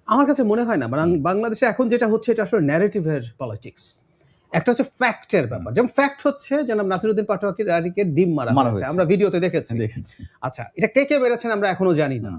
আমার কাছে মনে হয় না, বাংলাদেশে এখন যেটা হচ্ছে এটা আসলে ন্যারেটিভের পলিটিক্স। একটা হচ্ছে ফ্যাক্টের ব্যাপার, যেমন ফ্যাক্ট হচ্ছে জনাব নাসিরউদ্দিন পাটোয়ারিকে ডিম মারা হয়েছে, আমরা ভিডিওতে দেখেছি। আচ্ছা, এটা কে কে মেরেছেন আমরা এখনো জানি না,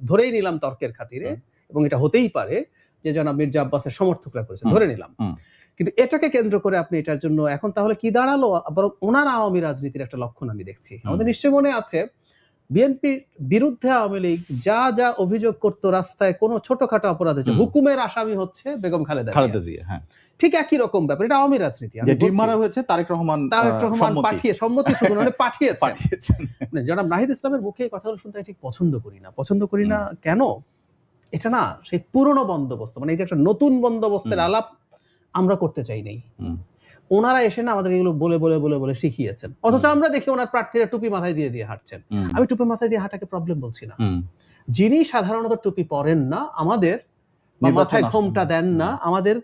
ধরেই নিলাম তর্কের খাতিরে, এবং এটা হতেই পারে যে জনাব মির্জা আব্বাসের সমর্থকরা করেছে, ধরে নিলাম। কিন্তু এটাকে কেন্দ্র করে আপনি এটার জন্য এখন তাহলে কি দাঁড়ালো? আবার ওনার আওয়ামী রাজনীতির একটা লক্ষণ আমি দেখছি। আমাদের নিশ্চয়ই মনে আছে বিএনপির বিরুদ্ধে আওয়ামী লীগ যা যা অভিযোগ করতো, রাস্তায় কোনো ছোটখাটো অপরাধ হচ্ছে, হুকুমের আসামি হচ্ছে বেগম খালেদা জিয়া। হ্যাঁ, ঠিক একই রকম ব্যাপার, এটা আওয়ামী রাজনীতি। ডিম মারা হয়েছে তারেক রহমান পাঠিয়ে সম্মতি শুধু মানে পাঠিয়েছেন। জনাব নাহিদ ইসলামের মুখে এই কথাগুলো শুনতে ঠিক পছন্দ করি না। কেন? এটা না সেই পুরনো বন্দোবস্ত, মানে এই যে একটা নতুন বন্দোবস্তের আলাপ আমরা করতে চাই নাই। ওনারা এসে না আমাদের এগুলো বলে বলে বলে বলে শিখিয়েছেন, অথচ আমরা দেখি ওনার প্রার্থীরা টুপি মাথায় দিয়ে হাঁটছেন। আমি টুপি মাথায় দিয়ে হাঁটাকে প্রবলেম বলছি না, যিনি সাধারণত টুপি পরেন না, আমাদের মাথায় ঘোমটা দেন না, আমাদের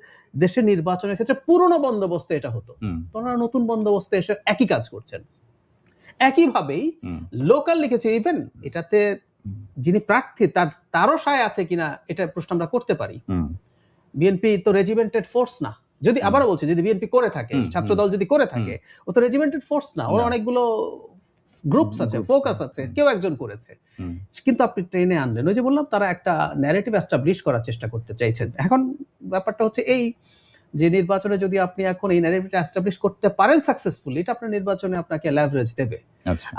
দেশের নির্বাচনের ক্ষেত্রে পুরনো বন্দোবস্তে এটা হতো, ওনারা নতুন বন্দোবস্তে এসে একই কাজ করছেন। একইভাবেই লোকাল লিখেছে, ইভেন এটাতে যিনি প্রার্থী তারও সায় আছে কিনা এটা প্রশ্ন আমরা করতে পারি। বিএনপি তো রেজিমেন্টেড ফোর্স না, যদি আবারও বলছি, যদি বিএনপি করে থাকে, ছাত্রদল যদি করে থাকে, ও তো রেজিমেন্টেড ফোর্স না, ওর অনেকগুলো গ্রুপস আছে, ফোকাস আছে, কেউ একজন করেছে। কিন্তু আপনি ট্রেনে আনলেন, ওই যে বললাম তারা একটা ন্যারেটিভ এস্টাবলিশ করার চেষ্টা করতে চাইছেন। এখন ব্যাপারটা হচ্ছে এই যে নির্বাচনে যদি আপনি এখন এই ন্যারেটিভটা এস্টাবলিশ করতে পারেন সাকসেসফুলি, এটা আপনার নির্বাচনে আপনাকে লেভারেজ দেবে।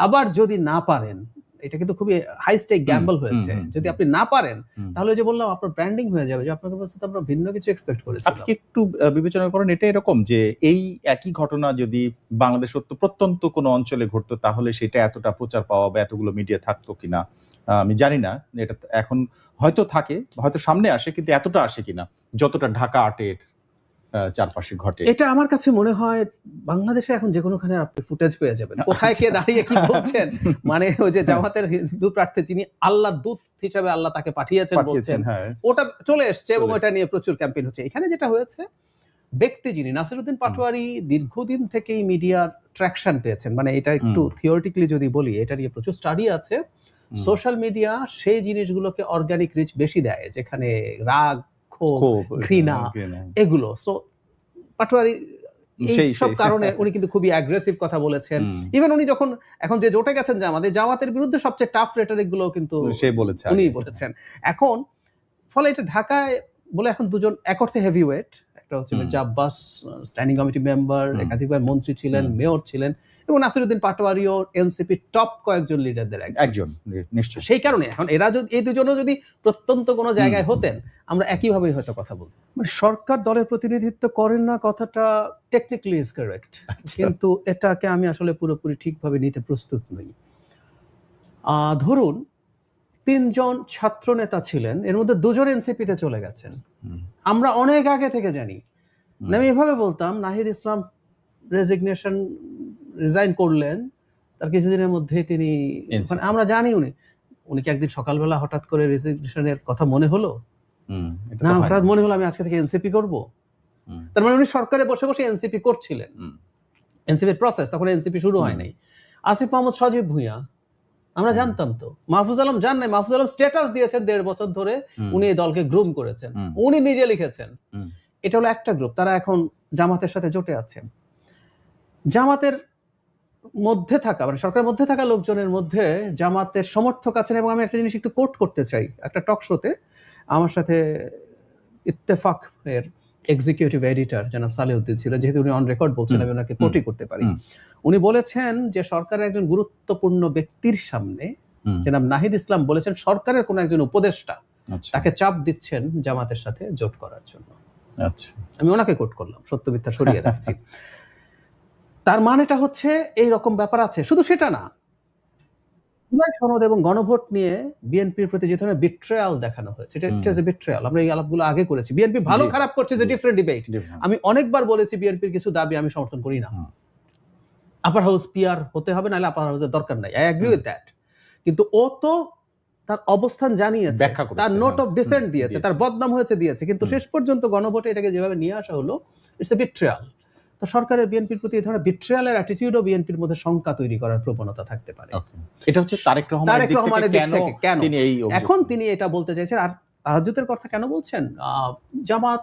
আবার যদি না পারেন, এটা কিন্তু খুবই হাই স্টেক গ্যাম্বল হয়েছে, যদি আপনি না পারেন তাহলে যে বললাম আপনার ব্র্যান্ডিং হয়ে যাবে যে আপনার কাছে তো আমরা ভিন্ন কিছু এক্সপেক্ট করেছিলাম। আপনি একটু বিবেচনা করেন, এটা এরকম যে এই একই ঘটনা যদি বাংলাদেশ প্রত্যন্ত কোনো অঞ্চলে ঘটতো তাহলে সেটা এতটা প্রচার পাওয়া বা এতগুলো মিডিয়া থাকতো কিনা আমি জানি না। এটা এখন হয়তো থাকে, হয়তো সামনে আসে, কিন্তু এতটা আসে কিনা যতটা ঢাকা 8-এর চারপাশে ঘটে। এটা আমার কাছে মনে হয় বাংলাদেশে এখন যে কোনোখানে আপনি ফুটেজ পেয়ে যাবেন, কোথায় কে দাঁড়িয়ে কি বলছেন। মানে ওই যে জামাতের হিন্দু প্রার্থী যিনি আল্লাহ দূত হিসাবে আল্লাহ তাকে পাঠিয়েছেন বলছেন, ওটা চলে এসছে এবং ওটা নিয়ে প্রচুর ক্যাম্পেইন হচ্ছে। এখানে যেটা হয়েছে, ব্যক্তি যিনি নাসিরউদ্দিন পাটোয়ারি দীর্ঘদিন থেকেই মিডিয়ার ট্র্যাকশন পেয়েছেন, মানে এটা একটু থিওরিটিক্যালি যদি বলি, এটা নিয়ে প্রচুর স্টাডি আছে। সোশ্যাল মিডিয়া সেই জিনিসগুলোকে অর্গানিক রিচ বেশি দেয়, যেখানে রাগ, ঘৃণা, এগুলো। সো পাটোয়ারি এই সব কারণে উনি কিন্তু খুবই অ্যাগ্রেসিভ কথা বলেছেন। ইভেন উনি যখন এখন যে জোটে গেছেন জামাতের বিরুদ্ধে সবচেয়ে টাফ রেটরিক গুলো কিন্তু উনি বলেছেন। এখন ফলে এটা ঢাকায় বলে এখন দুজন এক অর্থে হেভিওয়েট, একটা হচ্ছে Mirza Abbas, standing committee member, একাধিকবার মন্ত্রী ছিলেন, মেয়র ছিলেন, এবং নাসিরউদ্দিন পাটোয়ারিও এনসিপি টপ কয়েকজন লিডারদের একজন। নিশ্চয়ই সেই কারণে এখন এরা যদি এই দুজনও যদি প্রত্যন্ত কোনো জায়গায় হতেন, আমরা একইভাবেই হয়তো কথা বলব। মানে সরকার দলের প্রতিনিধিত্ব করেন না কথাটা টেকনিক্যালি ইজ কারেক্ট, কিন্তু এটাকে আমি আসলে পুরোপুরি ঠিকভাবে নিতে প্রস্তুত নই। ধরুন 3 জন ছাত্র নেতা ছিলেন, এর মধ্যে 2 জন এনসিপিতে চলে গেছেন, আমরা অনেক আগে থেকে জানি। আমি এভাবে বলতাম, নাহিদ ইসলাম রিজাইন করলেন, তার কিছুদিনের মধ্যে তিনি, মানে আমরা জানি উনি কি একদিন সকালবেলা হঠাৎ করে রেজিগনেশনের কথা মনে হলো না, হঠাৎ মনে হলো আমি আজকে থেকে এনসিপি করব। তার মানে উনি সরকারে বসে বসে এনসিপি করছিলেন, এনসিপির প্রসেস তখন এনসিপি শুরু হয় নাই। আসিফ মাহমুদ সজীব ভুঁইয়া আমরা জানতাম তো, মাহফুজ আলম জান নাই, মাহফুজ আলম স্ট্যাটাস দিয়েছেন 1.5 বছর ধরে উনি এই দলকে গ্রুম করেছেন, উনি নিজে লিখেছেন। এটা হলো একটা গ্রুপ, তারা এখন জামাতের সাথে জোটে আছেন। জামাতের মধ্যে থাকা, মানে সরকারের মধ্যে থাকা লোকজনের মধ্যে জামাতের সমর্থক আছেন, এবং আমি একটা জিনিস একটু কোট করতে চাই। একটা টক শোতে আমার সাথে ইত্তেফাক এর এক্সিকিউটিভ এডিটর জনাব সালেউদ্দিন ছিল, যেহেতু উনি অন রেকর্ড বলছেন, আমি ওনাকে কোটই করতে পারি। উনি বলেছেন যে সরকারের একজন গুরুত্বপূর্ণ ব্যক্তির সামনে জনাব নাহিদ ইসলাম বলেছেন সরকারের কোন একজন উপদেষ্টা তাকে চাপ দিচ্ছেন জামাতের সাথে জোট করার জন্য। আমি ওনাকে কোট করলাম, সত্য মিথ্যা সরিয়ে রাখছি। তার মানেটা হচ্ছে এই রকম ব্যাপার আছে। শুধু সেটা না, জুলাই সনদ এবং গণভোট নিয়ে বিএনপির প্রতি যে ধরনের বিট্রেয়াল দেখানো হয়েছে, এটা ইট ইজ এ বিট্রেয়াল। আমরা এই আলাপগুলো আগে করেছি। বিএনপি ভালো খারাপ করছে যে ডিফারেন্ট ডিবেট। আমি অনেকবার বলেছি বিএনপির কিছু দাবি আমি সমর্থন করি না। আপার হাউস পিআর হতে হবে, নাহলে আপার হাউসের দরকার নাই, আই এগ্রি উইথ দ্যাট। কিন্তু ও তো তার অবস্থান জানিয়েছে, তার নোট অফ ডিসেন্ট দিয়েছে, তার বদনাম হয়েছে দিয়েছে, কিন্তু শেষ পর্যন্ত গণভোটে এটাকে যেভাবে নিয়ে আসা হলো, ইটস এ বিট্রেয়াল। তো সরকারের বিএনপির প্রতি এই ধরনের বিট্রেয়ালের অ্যাটিটিউডও বিএনপির মধ্যে শঙ্কা তৈরি করার প্রবণতা থাকতে পারে। এটা হচ্ছে তারেক রহমানের দিক থেকে কেন তিনি এই এখন তিনি এটা বলতে চাইছেন। আর তাহাজ্জুদের কথা কেন বলছেন? জামাত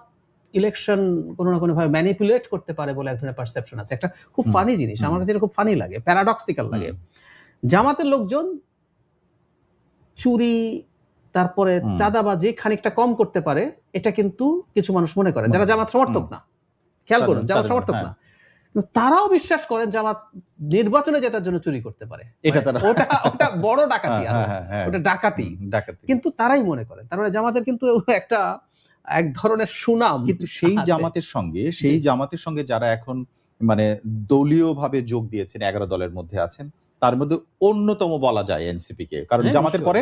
ইলেকশন কোনো না কোনোভাবে ম্যানিপুলেট করতে পারে বলে এক ধরনের পারসেপশন আছে। একটা খুব ফানি জিনিস, আমার কাছে এটা খুব ফানি লাগে, প্যারাডক্সিক্যাল লাগে। জামাতের লোকজন চুরি, তারপরে চাঁদাবাজি খানিকটা কম করতে পারে, এটা কিন্তু কিছু মানুষ মনে করেন যারা জামাত সমর্থক না। খেয়াল করুন, জামাত সমর্থক না, তারাও বিশ্বাস করেন জামাত নির্বাচনে জেতার জন্য চুরি করতে পারে। ওটা বড় ডাকাতি, ওটা ডাকাতি, কিন্তু তারাই মনে করেন। তার মানে জামাতের কিন্তু একটা এক ধরনের সুনাম। কিন্তু সেই জামাতের সঙ্গে যারা এখন মানে দলীয় ভাবে যোগ দিয়েছেন, 11 দলের মধ্যে আছেন, তার মধ্যে অন্যতম বলা যায় এনসিপি কে, কারণ জামাতের পরে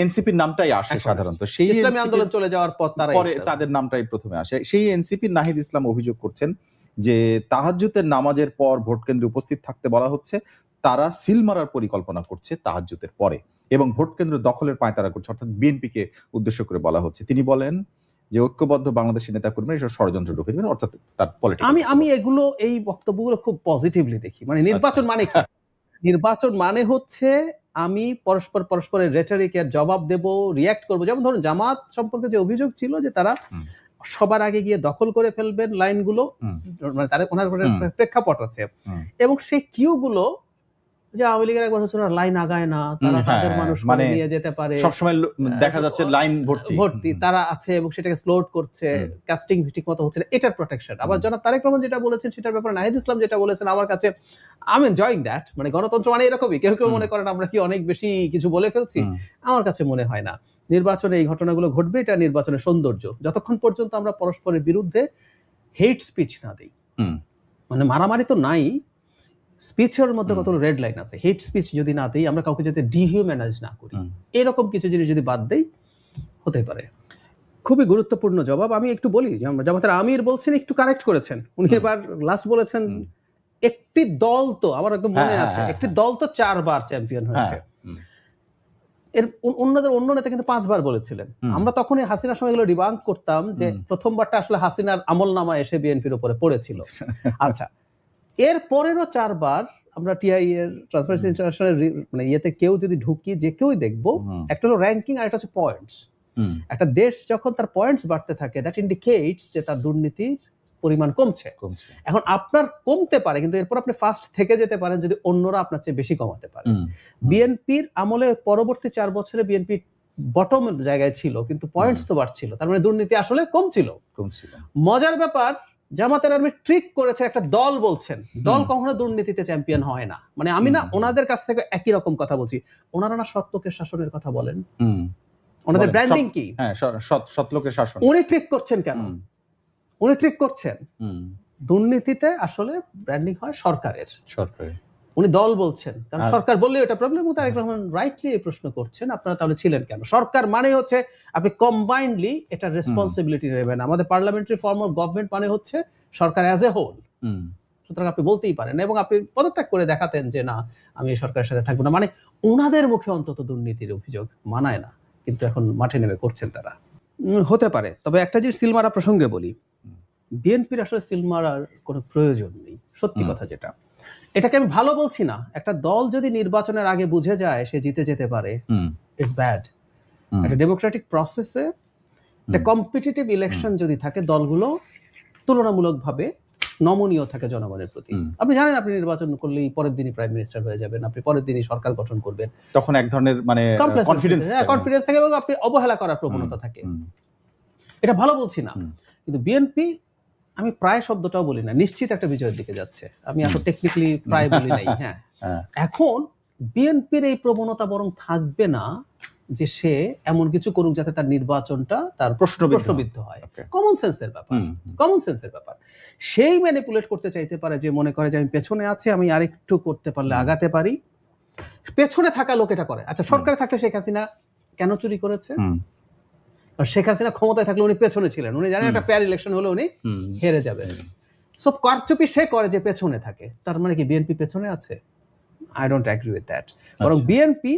এনসিপির নামটাই আসে সাধারণত। সেই ইসলামী আন্দোলন চলে যাওয়ার পরে তাদের নামটাই প্রথমে আসে। সেই এনসিপির নাহিদ ইসলাম অভিযোগ করছেন যে তাহাজ্জুদের নামাজের পর ভোট কেন্দ্রে উপস্থিত থাকতে বলা হচ্ছে, তারা সিল মারার পরিকল্পনা করছে তাহাজ্জুদের পরে, এবং ভোট কেন্দ্র দখলের পায়তারা করছে, অর্থাৎ বিএনপিকে উদ্দেশ্য করে বলা হচ্ছে। তিনি বলেন যে ঐক্যবদ্ধ বাংলাদেশের নেতাকর্মীরা এসব ষড়যন্ত্র ঢুকে দেবেন, অর্থাৎ তার পলিটিক্স। আমি এগুলো, এই বক্তব্যগুলো খুব পজিটিভলি দেখি। মানে নির্বাচন মানে কি? নির্বাচন মানে হচ্ছে আমি পরস্পরের রেটরিকের জবাব দেব, রিয়্যাক্ট করব। যেমন ধরুন জামাত সম্পর্কে যে অভিযোগ ছিল যে তারা সবার আগে গিয়ে দখল করে ফেলবেন লাইনগুলো, মানে তাদের ওনার প্রেক্ষাপট আছে, এবং সেই কিউগুলো যে আওয়ামী লীগের একবার হচ্ছে লাইন আগায় না, তারা তাদের মানুষ মানে নিয়ে যেতে পারে, সবসময় দেখা যাচ্ছে লাইন ভর্তি তারা আছে এবং সেটাকে স্লোড করছে, কাস্টিং ঠিক মতো হচ্ছে না, এটার প্রোটেকশন। আবার জনাব তারেক রহমান যেটা বলেছেন সেটার ব্যাপারে নাহিদ ইসলাম যেটা বলেছেন, আমার কাছে আই এম এনজয়িং দ্যাট। মানে গণতন্ত্র মানে এরকমই। কেউ কেউ মনে করেন আমরা কি অনেক বেশি কিছু বলে ফেলছি, আমার কাছে মনে হয় না। নির্বাচনে এই ঘটনাগুলো ঘটবে, এটা নির্বাচনের সৌন্দর্য, যতক্ষণ পর্যন্ত আমরা পরস্পরের বিরুদ্ধে হেট স্পিচ না দিই। মানে মারামারি তো নাই, স্পিচের মধ্যে কত রেড লাইন আছে, হেট স্পিচ যদি না দিই, আমরা কাউকে যাতে ডিহিউম্যানাইজ না করি, এরকম কিছু জিনিস যদি বাদ দেই, হতে পারে। খুবই গুরুত্বপূর্ণ জবাব। আমি একটু বলি, জামাতের আমির বলছেন, একটু কারেক্ট করেছেন উনি, এবার লাস্ট বলেছেন একটি দল তো, আমার একদম মনে আছে, একটি দল তো 4 বার চ্যাম্পিয়ন হয়েছে। এর অন্য নেতা কিন্তু 5 বার বলেছিলেন। আমরা তখনই হাসিনার সময় এগুলো ডিবাঙ্ক করতাম যে প্রথমবারটা আসলে হাসিনার আমলনামা এসে বিএনপির উপরে পড়েছিল। আচ্ছা, এর পরেরও 4 বার আমরা টিআই এর ট্রান্সপারেন্সি ইন্টারন্যাশনাল মানে ইয়েতে কেউ যদি ঢুকি, যে কেউই দেখবো, একটা হলো র্যাঙ্কিং আর একটা হচ্ছে পয়েন্টস। একটা দেশ যখন তার পয়েন্টস বাড়তে থাকে, দ্যাট ইন্ডিকেটস যে তার দুর্নীতির পরিমাণ কমছে। এখন আপনার কমতে পারে, কিন্তু এরপর আপনি ফার্স্ট থেকে যেতে পারেন যদি অন্যরা আপনার চেয়ে বেশি কমাতে পারে। বিএনপির আমলে পরবর্তী 4 বছরে বিএনপি বটম জায়গায় ছিল, কিন্তু পয়েন্টস তো বাড়ছিল, তার মানে দুর্নীতি আসলে কমছিল। মজার ব্যাপার, জামাতের আর্মি ট্রিক করেছে, একটা দল বলছেন, দল কখনো দুর্নীতিতে চ্যাম্পিয়ন হয় না। মানে আমি না ওনাদের কাছ থেকে একই রকম কথা বলছি, ওনারা না সত্যকের শাসনের কথা বলেন, ওনাদের ব্র্যান্ডিং কি? সত্যলোকের শাসন। উনি ট্রিক করছেন কেন? উনি ট্রিক করছেন, দুর্নীতিতে আসলে ব্র্যান্ডিং হয় সরকারের। উনি দল বলছেন, কারণ সরকার বললে এটা প্রবলেম। তারেক রহমান রাইটলি এই প্রশ্ন করছেন, আপনারা তাহলে ছিলেন কেন? সরকার মানে হচ্ছে আপনি কম্বাইন্ডলি এটা রেসপন্সিবিলিটি নেবেন। আমাদের পার্লামেন্টারি ফর্ম অফ গভর্নমেন্ট মানে হচ্ছে সরকার অ্যাজ এ হোল। সুতরাং আপনি বলতেই পারেন, এবং আপনি পদত্যাগ করে দেখাতেন যে না, আমি এই সরকারের সাথে থাকবো না। মানে ওনাদের মুখে অন্তত দুর্নীতির অভিযোগ মানায় না, কিন্তু এখন মাঠে নেমে করছেন তারা। হতে পারে। তবে একটা জিনিস সিলমারা প্রসঙ্গে বলি, বিএনপির আসলে সিলমারার কোনো প্রয়োজন নেই, সত্যি কথা যেটা। এটাকে আমি ভালো বলছি না, একটা দল যদি নির্বাচনের আগে বুঝে যায় সে জিতে যেতে পারে, ইটস ব্যাড। একটা ডেমোক্রেটিক প্রসেসে একটা কম্পিটিটিভ ইলেকশন যদি থাকে, দলগুলো তুলনামূলকভাবে নমনীয় থাকে জনগণের প্রতি। আপনি জানেন, আপনি নির্বাচন করলেই পরের দিনই প্রাইম মিনিস্টার হয়ে যাবেন, আপনি পরের দিনই সরকার গঠন করবেন, তখন এক ধরনের মানে কনফিডেন্স থাকে, এবং আপনি অবহেলা করার প্রবণতা থাকে। এটা ভালো বলছি না, কিন্তু বিএনপি, আমি প্রায় শব্দটাও বলি না, নিশ্চিত একটা বিজয়ের দিকে যাচ্ছে। আমি এখন টেকনিক্যালি প্রায় বলি নাই। হ্যাঁ, এখন বিএনপির এই প্রবণতা বরং থাকবে না যে সে এমন কিছু করুক যাতে তার নির্বাচনটা তার প্রশ্নবিদ্ধ হয়। কমন সেন্সের ব্যাপার। সেই ম্যানিপুলেট করতে চাইতে পারে যে মনে করে যে আমি পেছনে আছি, আমি আরেকটু করতে পারলে আগাতে পারি। পেছনে থাকা লোক এটা করে। আচ্ছা, সরকারে থাকলে শেখ হাসিনা কেন চুরি করেছে? শেখ হাসিনা ক্ষমতায় থাকলে উনি পেছনে ছিলেন, উনি জানেন একটা ফেয়ার ইলেকশন হলে উনি হেরে যাবেন। সব কারচুপি সে করে যে পেছনে থাকে। তার মানে কি বিএনপি পেছনে আছে? I don't agree with that. বরং বিএনপি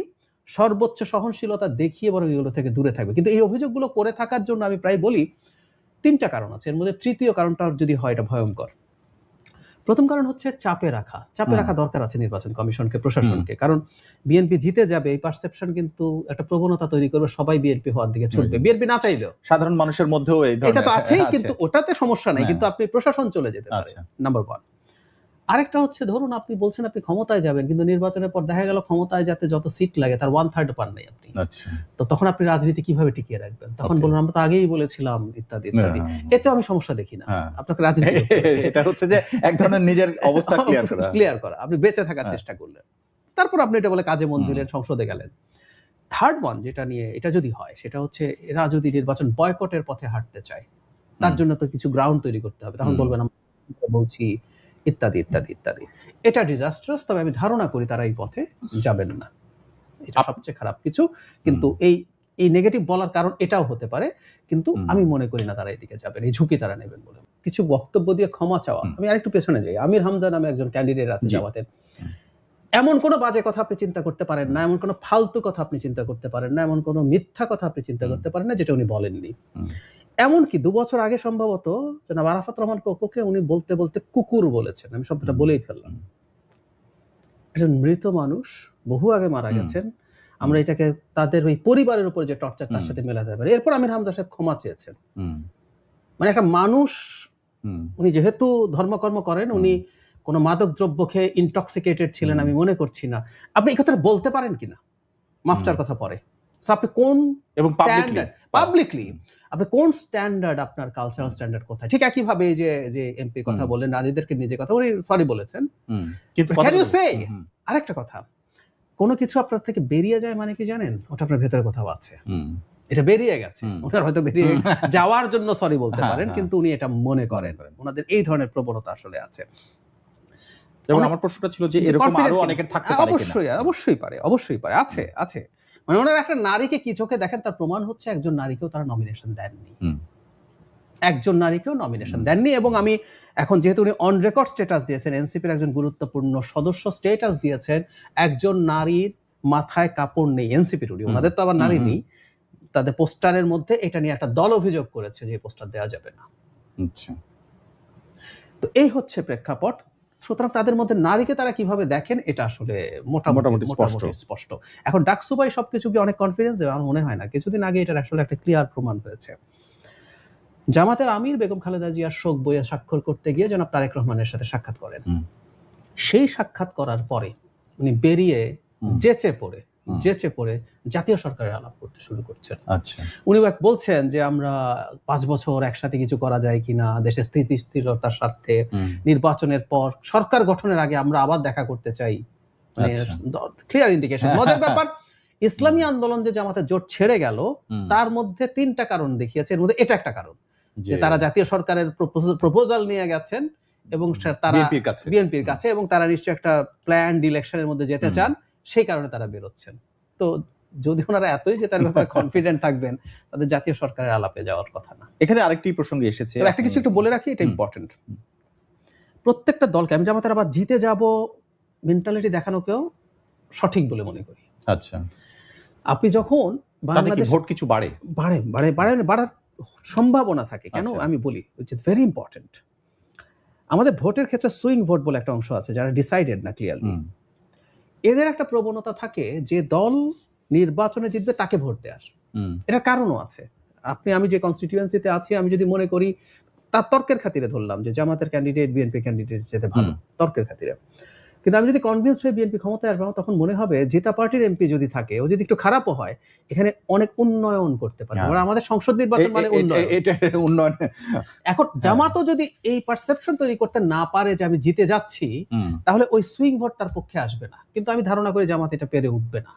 সর্বোচ্চ সহনশীলতা দেখিয়ে বরং এগুলো থেকে দূরে থাকবে। কিন্তু এই অভিযোগগুলো করে থাকার জন্য আমি প্রায় বলি 3টা কারণ আছে, এর মধ্যে তৃতীয় কারণটা যদি হয় এটা ভয়ঙ্কর। প্রথম কারণ হচ্ছে চাপে রাখা দরকার আছে নির্বাচন কমিশনকে, প্রশাসনকে। কারণ বিএনপি জিতে যাবে এই পারসেপশন কিন্তু একটা প্রবণতা তৈরি করবে, সবাই বিএনপি হওয়ার দিকে ছুটবে, বিএনপি না চাইলেও। সাধারণ মানুষের মধ্যেও এই ধরনের এটা তো আছেই, কিন্তু ওটাতে সমস্যা নাই, কিন্তু আপনি প্রশাসন চলে যেতে পারে, নাম্বার 1। আরেকটা হচ্ছে, ধরুন আপনি বলছেন আপনি ক্ষমতায় যাবেন, কিন্তু নির্বাচনের পর দেখা গেল ক্ষমতায় যাতে যত সিট লাগে তার 1/3 পান নাই আপনি। তো তখন আপনি রাজনীতি কিভাবে টিকিয়ে রাখবেন? তখন বলুন আমরা তো আগেই বলেছিলাম ইত্যাদি ইত্যাদি। এতে আমি সমস্যা দেখি না। আপনাকে রাজনীতি এটা হচ্ছে যে এক ধরনের নিজের অবস্থা ক্লিয়ার করা, আপনি বেঁচে থাকার চেষ্টা করলেন, তারপর আপনি এটা বলে কাজে মন দিলেন, সংসদে গেলেন। থার্ড ওয়ান যেটা নিয়ে, এটা যদি হয় সেটা হচ্ছে এরা যদি নির্বাচন বয়কটের পথে হাঁটতে চায়, তার জন্য তো কিছু গ্রাউন্ড তৈরি করতে হবে। তখন বলবেন আমরা বলছি ইত্যাদি ইত্যাদি ইত্যাদি। এটা ডিজাস্ট্রাস। তবে আমি ধারণা করি তারা এই পথে যাবেন না, এটা সবচেয়ে খারাপ কিছু। কিন্তু এই নেগেটিভ বলার কারণ এটাও হতে পারে, কিন্তু আমি মনে করি না তারা এদিকে যাবেন, এই ঝুঁকি তারা নেবেন বলে। কিছু বক্তব্য দিয়ে ক্ষমা চাওয়া, আমি আরেকটু পেছনে যাই। আমির হামজা নামে একজন ক্যান্ডিডেট আছে জামাতের। এমন কোনো বাজে কথা আপনি চিন্তা করতে পারেন না, এমন কোনো ফালতু কথা আপনি চিন্তা করতে পারেন না, এমন কোনো মিথ্যা কথা আপনি চিন্তা করতে পারেন না যেটা উনি বলেননি। এমনকি 2 বছর আগে সম্ভবত জনাব আরাফাত রহমান কোকোকে উনি বলতে বলতে কুকুর বলেছেন। আমি শব্দটা বলেই ফেললাম। একজন মৃত মানুষ, বহু আগে মারা গেছেন, আমরা এটাকে তাদের ওই পরিবারের উপর যে টর্চার তার সাথে মেলাতে পারি। এরপর আমির হামজা সাহেব ক্ষমা চেয়েছেন। মানে একটা মানুষ, উনি যেহেতু ধর্মকর্ম করেন, উনি কোনো মাদক দ্রব্য খেয়ে ইনটক্সিকেটেড ছিলেন আমি মনে করছি না। আপনি এই কথাটা বলতে পারেন কিনা, মাফটার কথা পরে। আপনি কোন পাবলিকলি আপনি কোন স্ট্যান্ডার্ড, আপনার কালচারাল স্ট্যান্ডার্ড কোথায়? ঠিক একইভাবে যে এমপি কথা বললেন, নারীদেরকে নিজে কথা, উনি সরি বলেছেন, কিন্তু আরেকটা কথা, কোনো কিছু আপনার থেকে বেরিয়ে যায় মানে কি জানেন, ওটা আপনার ভেতরে কোথাও আছে, এটা বেরিয়ে গেছে। ওনার হয়তো বেরিয়ে যাওয়ার জন্য সরি বলতে পারেন, কিন্তু উনি এটা মনে করেন, ওনাদের এই ধরনের প্রবণতা আসলে আছে। যেমন আমার প্রশ্নটা ছিল যে এরকম আরো অনেকের থাকতে পারে কিনা? অবশ্যই পারে, আছে। মানে ওনারা একটা নারীকে কি চোখে দেখেন তার প্রমাণ হচ্ছে একজন নারীকেও তারা নমিনেশন দেননি। এবং আমি এখন, যেহেতু উনি অন রেকর্ড স্ট্যাটাস দিয়েছেন, এনসিপির একজন গুরুত্বপূর্ণ সদস্য স্ট্যাটাস দিয়েছেন, একজন নারীর মাথায় কাপড় নেই এনসিপির। ওনাদের তো আবার নারী নেই, তাদের পোস্টারের মধ্যে এটা নিয়ে একটা দল অভিযোগ করেছে যে পোস্টার দেওয়া যাবে না। তো এই হচ্ছে প্রেক্ষাপট। সুতরাং তাদের মধ্যে নারীকে তারা কিভাবে দেখেন এটা আসলে মোটামুটি স্পষ্ট। এখন ডাকসুবাই সবকিছু কি অনেক কনফিডেন্স দেবে? আমার মনে হয় না। কিছুদিন আগে এটার আসলে একটা ক্লিয়ার প্রমাণ হয়েছে। জামাতের আমির বেগম খালেদা জিয়ার শোক বইয়ে স্বাক্ষর করতে গিয়ে জনাব তারেক রহমানের সাথে সাক্ষাৎ করেন। সেই সাক্ষাৎ করার পরে উনি বেরিয়ে যেচে পড়ে জাতীয় সরকারের আলাপ করতে শুরু করছেন। উনি বলছেন যে আমরা 5 বছর একসাথে কিছু করা যায় কিনা, দেশের স্থিতিশীলতার স্বার্থে, নির্বাচনের পর সরকার গঠনের আগে আমরা আবার দেখা করতে চাই। Clear indication. মজার ব্যাপার, ইসলামী আন্দোলন যে জামাতের জোট ছেড়ে গেল, তার মধ্যে 3টা কারণ দেখিয়েছে। এর মধ্যে এটা একটা কারণ যে তারা জাতীয় সরকারের প্রপোজাল নিয়ে গেছেন এবং তারা বিএনপির কাছে, এবং তারা নিশ্চয়ই একটা প্ল্যান্ড ইলেকশনের মধ্যে যেতে চান, সেই কারণে তারা বেরোচ্ছেন। তো যদি ওনারা এতই যে তার ব্যাপারে কনফিডেন্ট থাকবেন, তাদের জাতীয় সরকারের আলাপে যাওয়ার কথা না। এখানে আরেকটি প্রসঙ্গে এসেছে, একটা কিছু একটু বলে রাখি, এটা ইম্পর্টেন্ট। প্রত্যেকটা দলকে, আমি জামাতের আবার জিতে যাব মেন্টালিটি দেখানোকেও সঠিক বলে মনে করি। আপনি যখন বাংলাদেশ ভোট কিছু বাড়ার সম্ভাবনা থাকে, কেন আমি বলি, উইচ ইজ ভেরি ইম্পর্টেন্ট। আমাদের ভোটের ক্ষেত্রে সুইং ভোট বলে একটা অংশ আছে, যারা ডিসাইডেড না ক্লিয়ারলি। এদের একটা প্রবণতা থাকে যে দল নির্বাচনে জিতবে তাকে ভোট দেওয়ার। এটার কারণও আছে। আমি যে কনস্টিটিউয়েন্সিতে আছি, আমি যদি মনে করি, তার তর্কের খাতিরে ধরলাম যে জামাতের ক্যান্ডিডেট বিএনপি ক্যান্ডিডেট যেতে ভালো, তর্কের খাতিরে, কিন্তু আমি যদি কনভিন্স হয়ে বিএনপি ক্ষমতায় আসবো, তখন মনে হবে জেতা পার্টির এমপি যদি থাকে, ও যদি একটু খারাপও হয়, এখানে অনেক উন্নয়ন করতে পারে। আমাদের সংসদ নির্বাচন মানে উন্নয়ন। এখন জামাতও যদি এই পারসেপশন তৈরি করতে না পারে যে আমি জিতে যাচ্ছি, তাহলে ওই সুইং ভোট তার পক্ষে আসবে না। কিন্তু আমি ধারণা করি জামাত এটা পেরে উঠবে না।